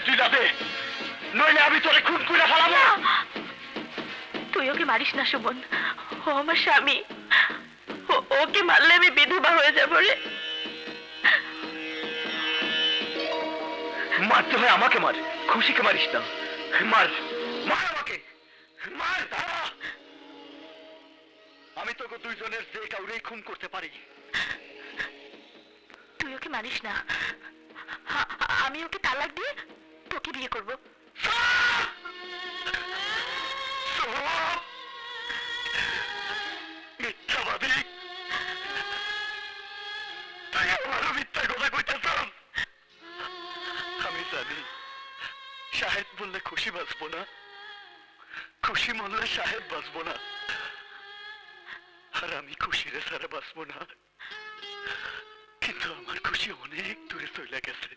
জুইলা দে, নইলে আমি তোরে খুন করে ফেলাবো। তুই ওকে মারিস না সুমন, ও আমার স্বামী। ওকে মারলে আমি বিধবা হয়ে যাবো রে। মারতে হয় আমাকে মার, খুশিকে মারিস না। মার, মার আমাকে, মার। দাঁড়া, আমি তোকে দুইজনের যে কাউরেই খুন করতে পারি। তুই ওকে মারিস না, আমি ওকে তালাক দিয়ে তোকে বিয়ে করবো। মিথ্যাবাদী, তুই আমারও মিথ্যা কথা কইতেছ। আমি জানি শাহেদ বললে খুশি বাঁচবো না, খুশি মরলে শাহেদ বাঁচবো না, আর আমি খুশিরে ছাড়া বাঁচবো না। কিন্তু আমার খুশি অনেক দূরে চলে গেছে।